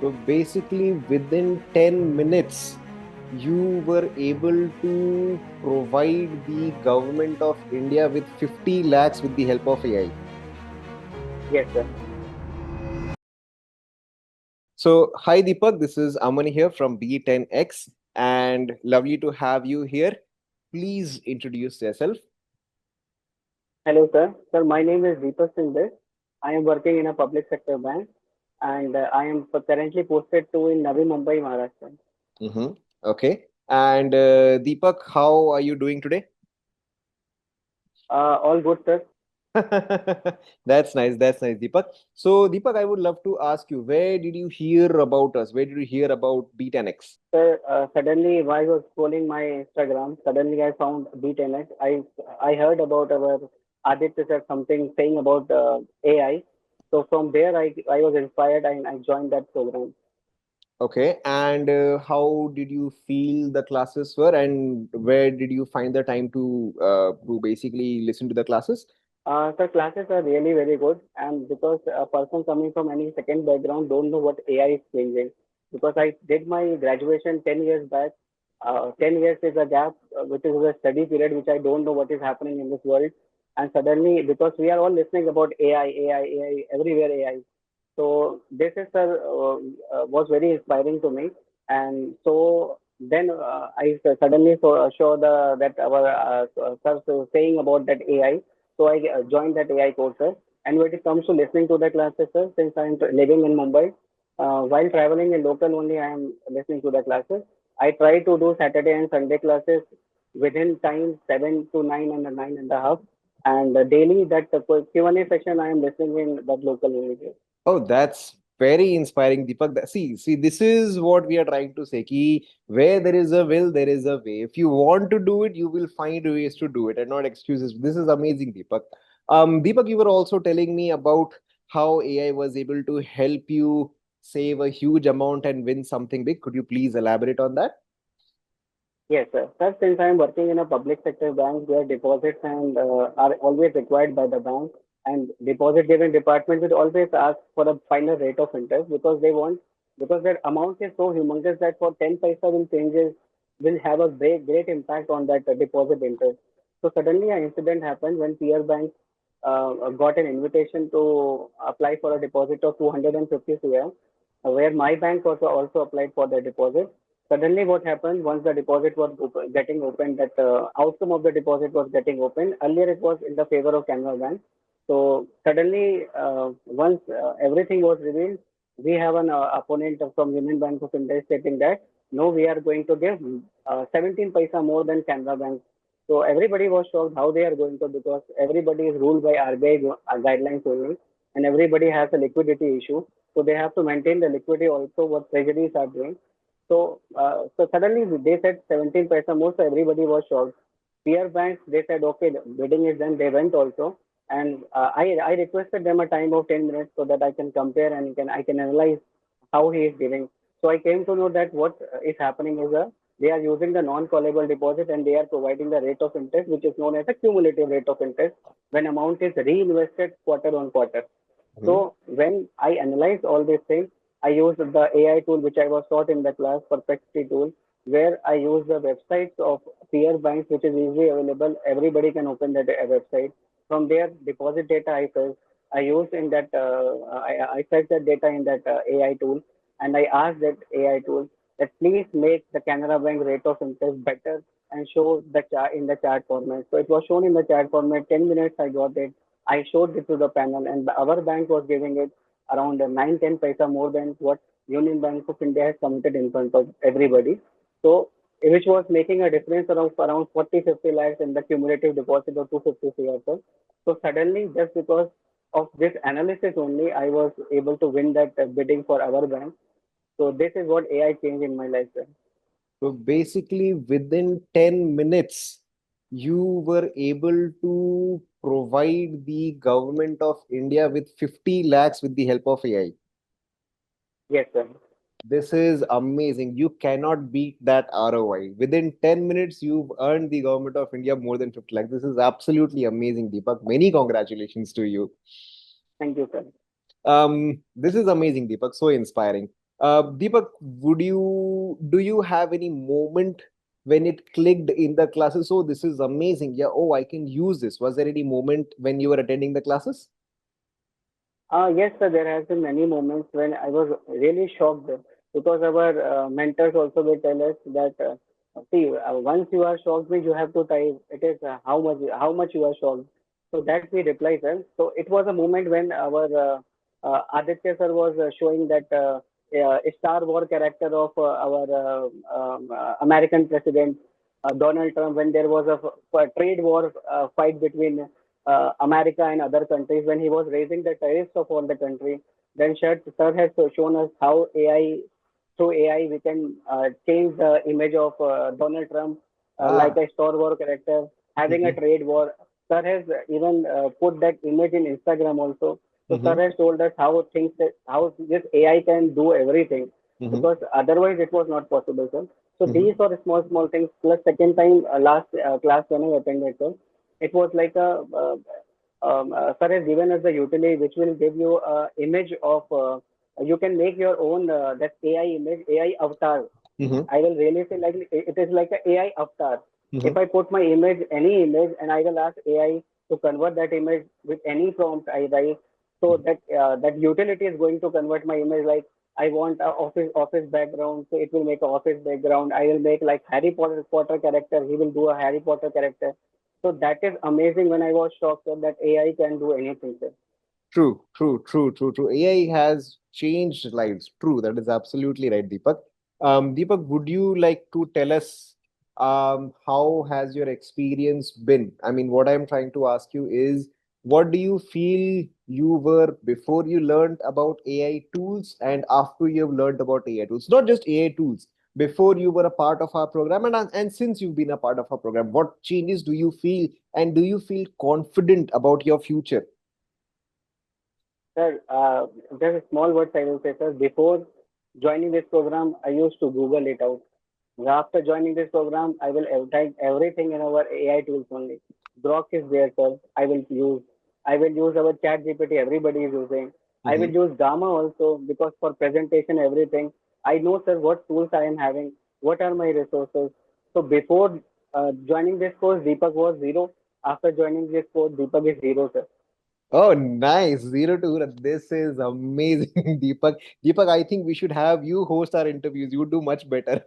So basically, within 10 minutes, you were able to provide the government of India with 50 lakhs with the help of AI. Yes, sir. So, hi Deepak, this is Aman here from Be10x, and lovely to have you here. Please introduce yourself. Hello, sir. Sir, my name is Deepak Singh. I am working in a public sector bank, and I am currently posted to in Navi Mumbai, Maharashtra. Mm-hmm. Okay. And Deepak, how are you doing today? All good, sir. That's nice. That's nice, Deepak. So, Deepak, I would love to ask you, where did you hear about us? Where did you hear about B10x? Sir, suddenly while I was scrolling my Instagram, suddenly I found Be10x. I heard about our Aditya sir something saying about AI. So from there I was inspired and I joined that program. Okay. And how did you feel the classes were, and where did you find the time to basically listen to the classes? Sir, classes are really very good, and because a person coming from any second background don't know what AI is changing. Because I did my graduation 10 years back. 10 years is a gap, which is a study period, which I don't know what is happening in this world. And suddenly, because we are all listening about AI, AI, AI, everywhere AI. So this is was very inspiring to me, and so then I suddenly saw that our sir was saying about that AI. So I joined that AI course, sir. And when it comes to listening to the classes, sir, since I'm living in Mumbai, while traveling in local only, I am listening to the classes. I try to do Saturday and Sunday classes within time 7 to 9 and 9.5. And daily that Q&A session I am listening in that local only. Oh, that's very inspiring, Deepak. See, this is what we are trying to say. Ki where there is a will, there is a way. If you want to do it, you will find ways to do it, and not excuses. This is amazing, Deepak. Deepak, you were also telling me about how AI was able to help you save a huge amount and win something big. Could you please elaborate on that? Yes, sir. Sir, since I am working in a public sector bank where deposits and are always required by the bank, and deposit giving department will always ask for a final rate of interest because they want, because their amount is so humongous that for 10 paisa will changes will have a great impact on that deposit interest. So suddenly an incident happened when peer banks got an invitation to apply for a deposit of 250 CR, where my bank also applied for the deposit. Suddenly, what happened once the deposit was getting opened, that outcome of the deposit was getting opened. Earlier, it was in the favor of Canara Bank. So suddenly, once everything was revealed, we have an opponent from Union Bank of India stating that no, we are going to give 17 paisa more than Canara Bank. So everybody was shocked how they are going to, because everybody is ruled by RBI guidelines only, and everybody has a liquidity issue. So they have to maintain the liquidity also what treasuries are doing. So suddenly they said 17 paisa more, so everybody was shocked. Peer banks, they said, okay, the bidding is done. They went also, and I requested them a time of 10 minutes so that I can compare and I can analyze how he is giving. So I came to know that what is happening is they are using the non-callable deposit and they are providing the rate of interest, which is known as a cumulative rate of interest when amount is reinvested quarter on quarter. Mhm. So when I analyze all these things, I use the AI tool which I was taught in the class, Perplexity tool, where I use the websites of peer banks, which is easily available. Everybody can open that website. From there, deposit data I fetch. I use in that I fetch that data in that AI tool, and I ask that AI tool that please make the Canara Bank rate of interest better and show the chart in the chart format. So it was shown in the chart format. 10 minutes I got it. I showed it to the panel, and our bank was giving it around 9 10 paisa more than what Union Bank of India has committed in front of everybody. So, which was making a difference around 40 50 lakhs in the cumulative deposit of 250 CR. So suddenly, just because of this analysis only, I was able to win that bidding for our bank. So this is what AI changed in my life, sir. So basically, within 10 minutes, you were able to provide the government of India with 50 lakhs with the help of AI. Yes, sir. This is amazing. You cannot beat that ROI. Within 10 minutes, you've earned the government of India more than 50 lakhs. This is absolutely amazing, Deepak. Many congratulations to you. Thank you, sir. This is amazing, Deepak. So inspiring. Deepak, do you have any moment when it clicked in the classes? Oh, this is amazing. Yeah, oh, I can use this. Was there any moment when you were attending the classes? Yes, sir. There has been many moments when I was really shocked because our mentors also will tell us that see, once you are shocked, means you have to type it is how much you are shocked. So that we reply, sir. So it was a moment when our Aditya sir was showing that Star War character of our American president Donald Trump when there was a trade war fight between America and other countries when he was raising the tariffs of all the country. Then sir has shown us how through AI we can change the image of Donald Trump like Ah. a Star War character having a Mm-hmm. trade war. Sir has even put that image in Instagram also. So sir Mm-hmm. has told us how this AI can do everything Mm-hmm. because otherwise it was not possible, sir. So Mm-hmm. these are small things. Plus second time last class when I attended, sir, it was like a sir has given us the utility which will give you a image of you can make your own that AI image, AI avatar. Mm-hmm. I will really say like it is like a AI avatar. Mm-hmm. If I put my image, any image, and I will ask AI to convert that image with any prompt I write, so that utility is going to convert my image like I want a office background, so it will make a office background. I will make like Potter character. He will do a Harry Potter character. So that is amazing. When I was shocked sir, that AI can do anything, sir. True, true, true, true, true. AI has changed lives. True, that is absolutely right, Deepak. Deepak, would you like to tell us how has your experience been? I mean, what I'm trying to ask you is, what do you feel you were before you learned about AI tools and after you've learned about AI tools? Not just AI tools. Before you were a part of our program and since you've been a part of our program, what changes do you feel and do you feel confident about your future? Sir, just a small words I will say, sir. Before joining this program, I used to Google it out. After joining this program, I will type everything in our AI tools only. Grok is there, sir. I will use our chat GPT, everybody is using. I will Mm-hmm. use Gamma also because for presentation, everything. I know, sir, what tools I am having, what are my resources. So before joining this course, Deepak was zero. After joining this course, Deepak is zero, sir. Oh, nice. 0 to 100. This is amazing, Deepak. Deepak, I think we should have you host our interviews. You do much better.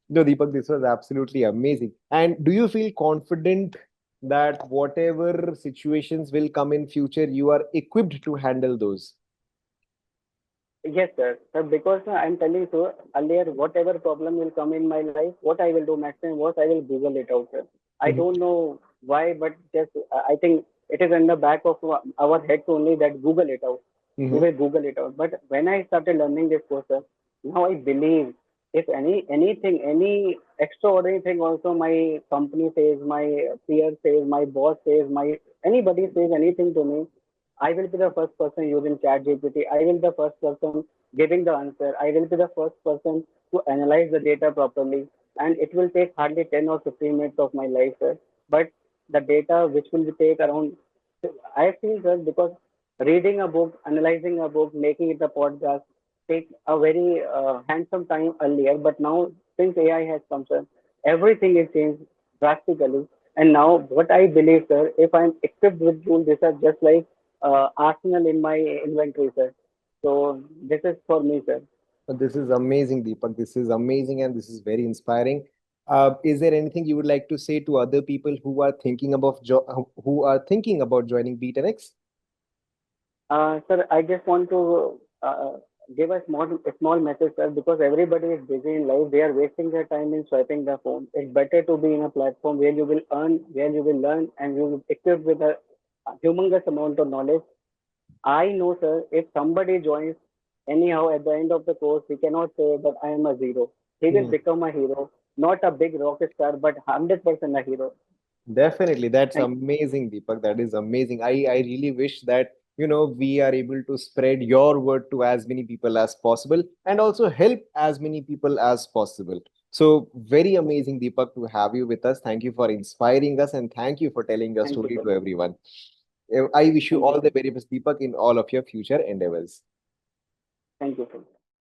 No, Deepak, this was absolutely amazing. And do you feel confident that whatever situations will come in future, you are equipped to handle those? Yes, sir. Sir, because I'm telling you earlier, whatever problem will come in my life, what I will do maximum was I will Google it out, sir. I Mhm. don't know why, but just I think it is in the back of our heads only that Google it out. We Mhm. will Google it out. But when I started learning this course, sir, now I believe if any extraordinary thing also my company says, my peer says, my boss says, my anybody says anything to me, I will be the first person using ChatGPT. I will be the first person giving the answer. I will be the first person to analyze the data properly. And it will take hardly 10 or 15 minutes of my life, sir. But the data which will take around, I feel, sir, because reading a book, analyzing a book, making it a podcast take a very handsome time earlier. But now, since AI has come, sir, everything is changed drastically. And now, what I believe, sir, if I'm equipped with tools, these are just like arsenal in my inventory, sir. So this is for me, sir. This is amazing, Deepak. This is amazing and this is very inspiring. Is there anything you would like to say to other people who are thinking about who are thinking about joining B10X? Sir, I just want to give a small message, sir, because everybody is busy in life. They are wasting their time in swiping their phone. It's better to be in a platform where you will earn, where you will learn, and you will be equipped with a humongous amount of knowledge. I know, sir, if somebody joins anyhow at the end of the course, he cannot say that I am a zero. He will Hmm. become a hero, not a big rocket star, but 100% a hero. Definitely, that's And amazing, Deepak. That is amazing. I really wish that we are able to spread your word to as many people as possible and also help as many people as possible. So very amazing, Deepak, to have you with us. Thank you for inspiring us and thank you for telling your thank you, story sir. to everyone. I wish you Thank you, all sir. the very best, Deepak, in all of your future endeavors. Thank you, sir.